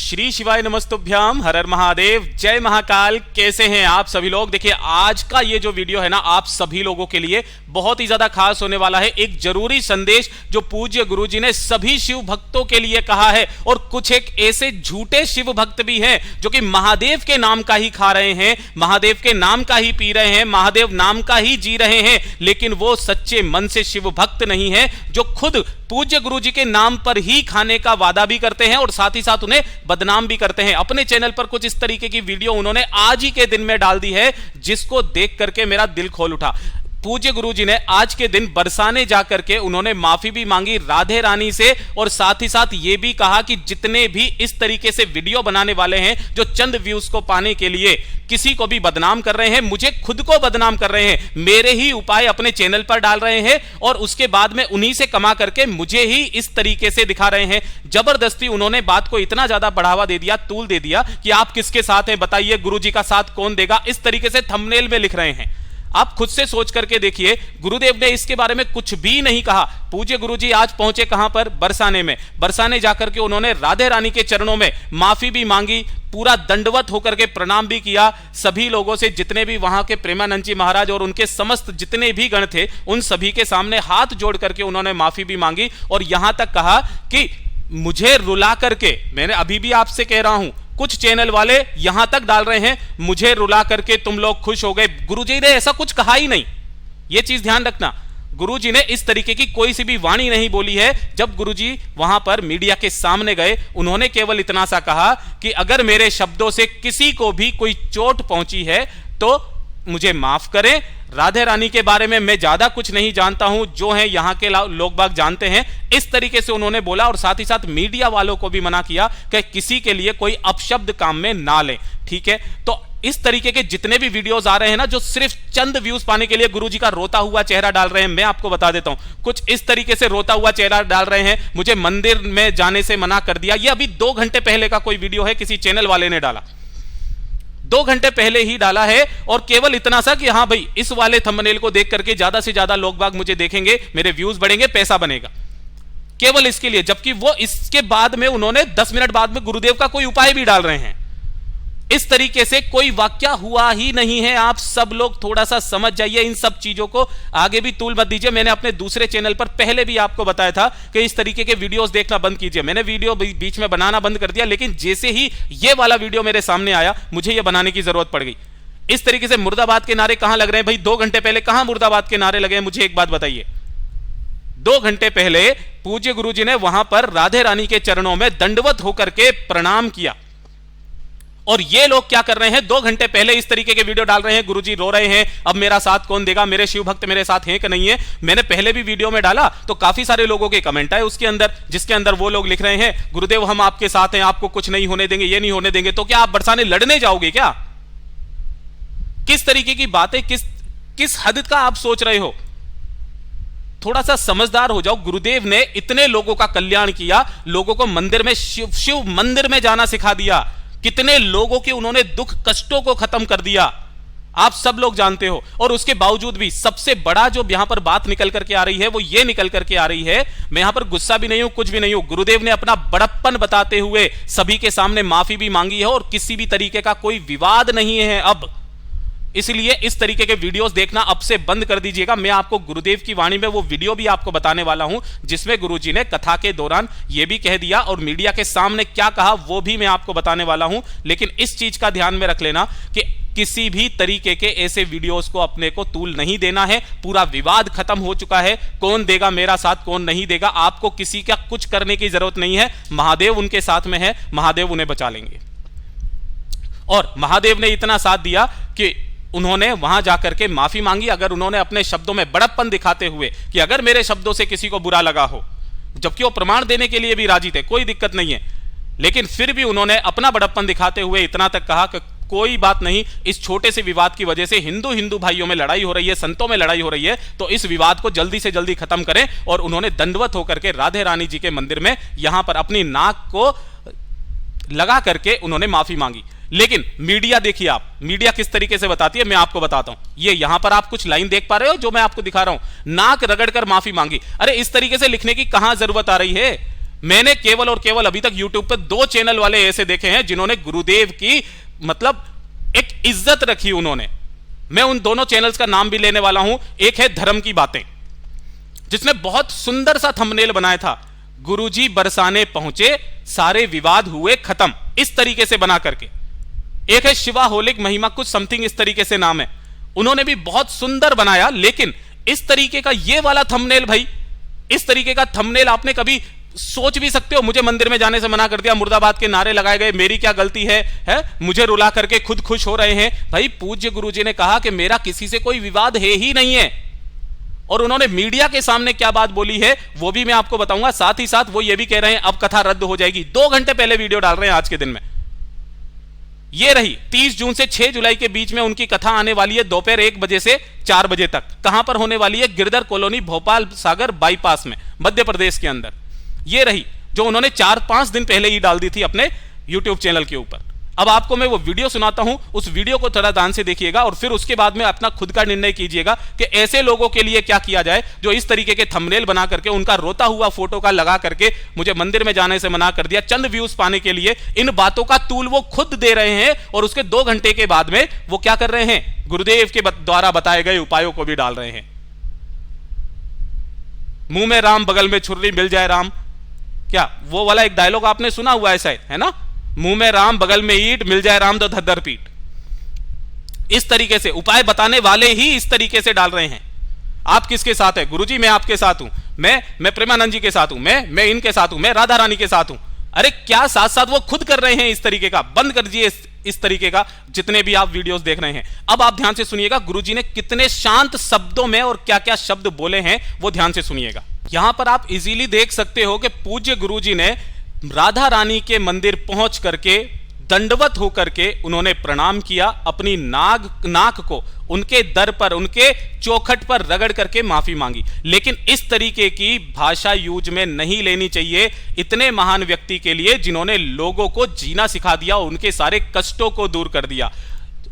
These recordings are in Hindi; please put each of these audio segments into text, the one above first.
श्री शिवाय नमस्तुभ्याम, हर हर महादेव, जय महाकाल। कैसे हैं आप सभी लोग? देखिए, आज का ये जो वीडियो है ना, आप सभी लोगों के लिए बहुत ही ज्यादा खास होने वाला है। एक जरूरी संदेश जो पूज्य गुरुजी ने सभी शिव भक्तों के लिए कहा है, और कुछ एक ऐसे झूठे शिव भक्त भी हैं जो कि महादेव के नाम का ही खा रहे हैं, महादेव के नाम का ही पी रहे हैं, महादेव नाम का ही जी रहे हैं, लेकिन वो सच्चे मन से शिव भक्त नहीं है, जो खुद पूज्य गुरुजी के नाम पर ही खाने का वादा भी करते हैं और साथ ही साथ उन्हें बदनाम भी करते हैं। अपने चैनल पर कुछ इस तरीके की वीडियो उन्होंने आज ही के दिन में डाल दी है, जिसको देख करके मेरा दिल खोल उठा। पूज्य गुरुजी ने आज के दिन बरसाने जाकर के उन्होंने माफी भी मांगी राधे रानी से, और साथ ही साथ यह भी कहा कि जितने भी इस तरीके से वीडियो बनाने वाले हैं जो चंद व्यूज को पाने के लिए किसी को भी बदनाम कर रहे हैं, मुझे खुद को बदनाम कर रहे हैं, मेरे ही उपाय अपने चैनल पर डाल रहे हैं और उसके बाद में उन्हीं से कमा करके मुझे ही इस तरीके से दिखा रहे हैं। जबरदस्ती उन्होंने बात को इतना ज्यादा बढ़ावा दे दिया, तूल दे दिया कि आप किसके साथ हैं बताइए, गुरुजी का साथ कौन देगा, इस तरीके से थंबनेल में लिख रहे हैं। आप खुद से सोच करके देखिए, गुरुदेव ने इसके बारे में कुछ भी नहीं कहा। पूज्य गुरुजी आज पहुंचे कहां पर? बरसाने में। बरसाने जाकर के उन्होंने राधे रानी के चरणों में माफी भी मांगी, पूरा दंडवत होकर के प्रणाम भी किया सभी लोगों से, जितने भी वहां के प्रेमानंद जी महाराज और उनके समस्त जितने भी गण थे, उन सभी के सामने हाथ जोड़ करके उन्होंने माफी भी मांगी, और यहां तक कहा कि मुझे रुला करके, मैंने अभी भी आपसे कह रहा हूं, कुछ चैनल वाले यहां तक डाल रहे हैं मुझे रुला करके तुम लोग खुश हो गए। गुरुजी ने ऐसा कुछ कहा ही नहीं, यह चीज ध्यान रखना। गुरुजी ने इस तरीके की कोई सी भी वाणी नहीं बोली है। जब गुरुजी वहां पर मीडिया के सामने गए, उन्होंने केवल इतना सा कहा कि अगर मेरे शब्दों से किसी को भी कोई चोट पहुंची है तो मुझे माफ करें। राधे रानी के बारे में मैं ज्यादा कुछ नहीं जानता हूं, जो है यहां के लोग बाग जानते हैं। इस तरीके से उन्होंने बोला, और साथ ही साथ मीडिया वालों को भी मना किया कि किसी के लिए कोई अपशब्द काम में ना लें, ठीक है। तो इस तरीके के जितने भी वीडियोस आ रहे हैं ना, जो सिर्फ चंद व्यूज पाने के लिए गुरुजी का रोता हुआ चेहरा डाल रहे हैं, मैं आपको बता देता हूं, कुछ इस तरीके से रोता हुआ चेहरा डाल रहे हैं, मुझे मंदिर में जाने से मना कर दिया। यह अभी 2 घंटे पहले का कोई वीडियो है, किसी चैनल वाले ने डाला, 2 घंटे पहले ही डाला है, और केवल इतना सा कि हाँ भाई, इस वाले थंबनेल को देख करके ज्यादा से ज्यादा लोग बाग मुझे देखेंगे, मेरे व्यूज बढ़ेंगे, पैसा बनेगा, केवल इसके लिए। जबकि वो इसके बाद में उन्होंने 10 मिनट बाद में गुरुदेव का कोई उपाय भी डाल रहे हैं। इस तरीके से कोई वाक्य हुआ ही नहीं है। आप सब लोग थोड़ा सा समझ जाइए, इन सब चीजों को आगे भी तूल मत दीजिए। मैंने अपने दूसरे चैनल पर पहले भी आपको बताया था कि इस तरीके के वीडियोस देखना बंद कीजिए। मैंने वीडियो बीच में बनाना बंद कर दिया, लेकिन जैसे ही ये वाला वीडियो मेरे सामने आया, मुझे ये बनाने की जरूरत पड़ गई। इस तरीके से मुर्दाबाद के नारे कहां लग रहे हैं भाई? 2 घंटे पहले कहां मुर्दाबाद के नारे लगे हैं? मुझे एक बात बताइए। 2 घंटे पहले पूज्य गुरुजी ने वहां पर राधे रानी के चरणों में दंडवत होकर के प्रणाम किया, और ये लोग क्या कर रहे हैं? 2 घंटे पहले इस तरीके के वीडियो डाल रहे हैं, गुरुजी रो रहे हैं, अब मेरा साथ कौन देगा, मेरे शिव भक्त मेरे साथ हैं कि नहीं है। मैंने पहले भी वीडियो में डाला तो काफी सारे लोगों के कमेंट आए उसके अंदर, जिसके अंदर वो लोग लिख रहे हैं, गुरुदेव हम आपके साथ हैं, आपको कुछ नहीं होने देंगे, ये नहीं होने देंगे। तो क्या आप बरसाने लड़ने जाओगे क्या? किस तरीके की बातें, किस हद का आप सोच रहे हो? थोड़ा सा समझदार हो जाओ। गुरुदेव ने इतने लोगों का कल्याण किया, लोगों को मंदिर में शिव मंदिर में जाना सिखा दिया, कितने लोगों के उन्होंने दुख कष्टों को खत्म कर दिया, आप सब लोग जानते हो। और उसके बावजूद भी सबसे बड़ा जो यहां पर बात निकल करके आ रही है, वो ये निकल करके आ रही है, मैं यहां पर गुस्सा भी नहीं हूं, कुछ भी नहीं हूं, गुरुदेव ने अपना बड़प्पन बताते हुए सभी के सामने माफी भी मांगी है, और किसी भी तरीके का कोई विवाद नहीं है अब। इसलिए इस तरीके के वीडियोस देखना अब से बंद कर दीजिएगा। मैं आपको गुरुदेव की वाणी में वो वीडियो भी आपको बताने वाला हूं, जिसमें गुरुजी ने कथा के दौरान ये भी कह दिया, और मीडिया के सामने क्या कहा वो भी मैं आपको बताने वाला हूं। लेकिन इस चीज का ध्यान में रख लेना कि किसी भी तरीके के ऐसे वीडियोस को अपने को तूल नहीं देना है। पूरा विवाद खत्म हो चुका है, कौन देगा मेरा साथ, कौन नहीं देगा, आपको किसी का कुछ करने की जरूरत नहीं है। महादेव उनके साथ में है, महादेव उन्हें बचा लेंगे। और महादेव ने इतना साथ दिया कि उन्होंने वहां जाकर के माफी मांगी। अगर उन्होंने अपने शब्दों में बड़प्पन दिखाते हुए कि अगर मेरे शब्दों से किसी को बुरा लगा हो, जबकि वो प्रमाण देने के लिए भी राजी थे, कोई दिक्कत नहीं है, लेकिन फिर भी उन्होंने अपना बड़प्पन दिखाते हुए इतना तक कहा कि कोई बात नहीं, इस छोटे से विवाद की वजह से हिंदू भाइयों में लड़ाई हो रही है, संतों में लड़ाई हो रही है, तो इस विवाद को जल्दी से जल्दी खत्म करें। और उन्होंने दंडवत होकर के राधे रानी जी के मंदिर में यहां पर अपनी नाक को लगा करके उन्होंने माफी मांगी। लेकिन मीडिया देखिए, आप मीडिया किस तरीके से बताती है, मैं आपको बताता हूं। ये यहां पर आप कुछ लाइन देख पा रहे हो जो मैं आपको दिखा रहा हूं, नाक रगड़कर माफी मांगी। अरे इस तरीके से लिखने की कहां जरूरत आ रही है? मैंने केवल और केवल अभी तक यूट्यूब पर 2 चैनल वाले ऐसे देखे हैं जिन्होंने गुरुदेव की मतलब एक इज्जत रखी उन्होंने। मैं उन दोनों चैनल्स का नाम भी लेने वाला हूं। एक है धर्म की बातें, जिसने बहुत सुंदर सा थंबनेल बनाया था, गुरुजी बरसाने पहुंचे सारे विवाद हुए खत्म, इस तरीके से बना करके। एक है शिवाहोलिक महिमा कुछ समथिंग इस तरीके से नाम है, उन्होंने भी बहुत सुंदर बनाया। लेकिन इस तरीके का ये वाला थंबनेल, भाई इस तरीके का थंबनेल आपने कभी सोच भी सकते हो? मुझे मंदिर में जाने से मना कर दिया, मुर्दाबाद के नारे लगाए गए, मेरी क्या गलती है? मुझे रुला करके खुद खुश हो रहे हैं। भाई पूज्य गुरुजी ने कहा कि मेरा किसी से कोई विवाद है ही नहीं है, और उन्होंने मीडिया के सामने क्या बात बोली है वो भी मैं आपको बताऊंगा। साथ ही साथ वो ये भी कह रहे हैं अब कथा रद्द हो जाएगी। 2 घंटे पहले वीडियो डाल रहे हैं आज के दिन में। ये रही 30 जून से 6 जुलाई के बीच में उनकी कथा आने वाली है दोपहर 1 बजे से 4 बजे तक। कहां पर होने वाली है? गिरधर कॉलोनी भोपाल सागर बाईपास में, मध्य प्रदेश के अंदर। ये रही जो उन्होंने 4-5 दिन पहले ही डाल दी थी अपने यूट्यूब चैनल के ऊपर। अब आपको मैं वो वीडियो सुनाता हूं, उस वीडियो को थोड़ा ध्यान से देखिएगा और फिर उसके बाद में अपना खुद का निर्णय कीजिएगा कि ऐसे लोगों के लिए क्या किया जाए जो इस तरीके के थंबनेल बना करके उनका रोता हुआ फोटो का लगा करके मुझे मंदिर में जाने से मना कर दिया, चंद व्यूज पाने के लिए इन बातों का तूल वो खुद दे रहे हैं। और उसके 2 घंटे के बाद में वो क्या कर रहे हैं? गुरुदेव के द्वारा बताए गए उपायों को भी डाल रहे हैं। मुंह में राम बगल में छुर्री मिल जाए राम, क्या वो वाला एक डायलॉग आपने सुना हुआ है शायद, है ना? मुंह में राम बगल में ईट मिल जाए राम तो धद्दर पीट। इस तरीके से उपाय बताने वाले ही इस तरीके से डाल रहे हैं। आप किसके साथ है? गुरुजी मैं आपके साथ हूं, मैं प्रेमानंद जी के साथ हूं, मैं इनके साथ हूं, मैं राधा रानी के साथ हूं। अरे क्या साथ साथ वो खुद कर रहे हैं इस तरीके का? बंद कर दीजिए इस तरीके का जितने भी आप वीडियोस देख रहे हैं। अब आप ध्यान से सुनिएगा गुरुजी ने कितने शांत शब्दों में और क्या क्या शब्द बोले हैं वो ध्यान से सुनिएगा। यहां पर आप इजीली देख सकते हो कि पूज्य गुरुजी ने राधा रानी के मंदिर पहुंच करके दंडवत होकर के उन्होंने प्रणाम किया, अपनी नाक को उनके दर पर उनके चौखट पर रगड़ करके माफी मांगी। लेकिन इस तरीके की भाषा यूज में नहीं लेनी चाहिए इतने महान व्यक्ति के लिए जिन्होंने लोगों को जीना सिखा दिया, उनके सारे कष्टों को दूर कर दिया।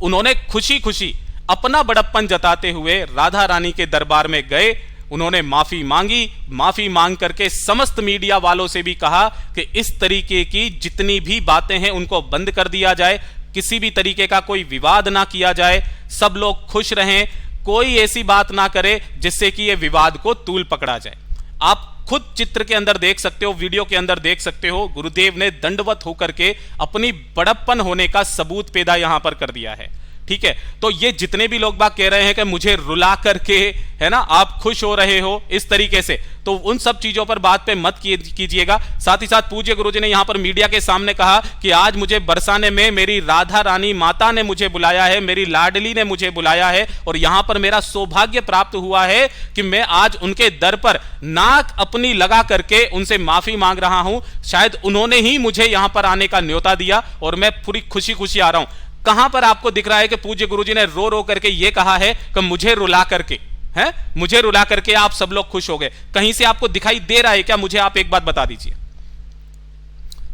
उन्होंने खुशी खुशी अपना बड़प्पन जताते हुए राधा रानी के दरबार में गए, उन्होंने माफी मांगी, माफी मांग करके समस्त मीडिया वालों से भी कहा कि इस तरीके की जितनी भी बातें हैं उनको बंद कर दिया जाए, किसी भी तरीके का कोई विवाद ना किया जाए, सब लोग खुश रहें, कोई ऐसी बात ना करे जिससे कि यह विवाद को तूल पकड़ा जाए। आप खुद चित्र के अंदर देख सकते हो, वीडियो के अंदर देख सकते हो, गुरुदेव ने दंडवत होकर के अपनी बड़प्पन होने का सबूत पैदा यहां पर कर दिया है। ठीक है, तो ये जितने भी लोग बात कह रहे हैं कि मुझे रुला करके, है ना, आप खुश हो रहे हो इस तरीके से, तो उन सब चीजों पर बात पे मत कीजिएगा। साथ ही साथ पूज्य गुरुजी ने यहां पर मीडिया के सामने कहा कि आज मुझे बरसाने में मेरी राधा रानी माता ने मुझे बुलाया है, मेरी लाडली ने मुझे बुलाया है, और यहां पर मेरा सौभाग्य प्राप्त हुआ है कि मैं आज उनके दर पर नाक अपनी लगा करके उनसे माफी मांग रहा हूं। शायद उन्होंने ही मुझे यहां पर आने का न्योता दिया और मैं पूरी खुशी खुशी आ रहा हूं। कहां पर आपको दिख रहा है कि पूज्य गुरुजी ने रो रो करके यह कहा है कि मुझे रुला करके, है, मुझे रुला करके आप सब लोग खुश हो गए? कहीं से आपको दिखाई दे रहा है क्या? मुझे आप एक बात बता दीजिए।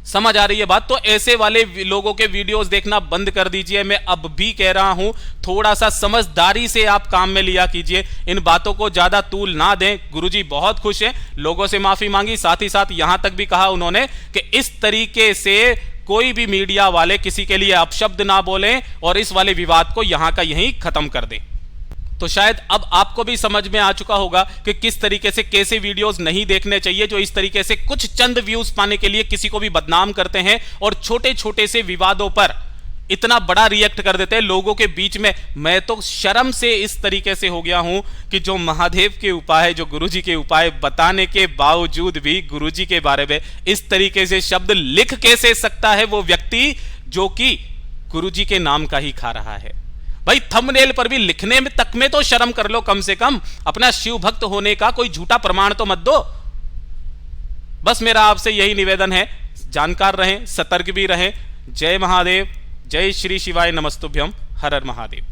समझ आ रही है बात? तो ऐसे वाले लोगों के वीडियोस देखना बंद कर दीजिए। मैं अब भी कह रहा हूं, थोड़ा सा समझदारी से आप काम में लिया कीजिए, इन बातों को ज्यादा तूल ना दें। गुरुजी बहुत खुश हैं, लोगों से माफी मांगी, साथ ही साथ यहां तक भी कहा उन्होंने कि इस तरीके से कोई भी मीडिया वाले किसी के लिए अपशब्द ना बोलें और इस वाले विवाद को यहां का यहीं खत्म कर दें। तो शायद अब आपको भी समझ में आ चुका होगा कि किस तरीके से कैसे वीडियोस नहीं देखने चाहिए जो इस तरीके से कुछ चंद व्यूज पाने के लिए किसी को भी बदनाम करते हैं और छोटे छोटे से विवादों पर इतना बड़ा रिएक्ट कर देते हैं लोगों के बीच में। मैं तो शर्म से इस तरीके से हो गया हूं कि जो महादेव के उपाय, जो गुरुजी के उपाय बताने के बावजूद भी गुरुजी के बारे में इस तरीके से शब्द लिख कैसे सकता है वो व्यक्ति जो कि गुरुजी के नाम का ही खा रहा है? भाई थंबनेल पर भी लिखने में तक में तो शर्म कर लो, कम से कम अपना शिव भक्त होने का कोई झूठा प्रमाण तो मत दो। बस मेरा आपसे यही निवेदन है, जानकार रहें, सतर्क भी रहें। जय महादेव, जय श्री शिवाय, नमस्तुभ्यम, हर हर महादेव।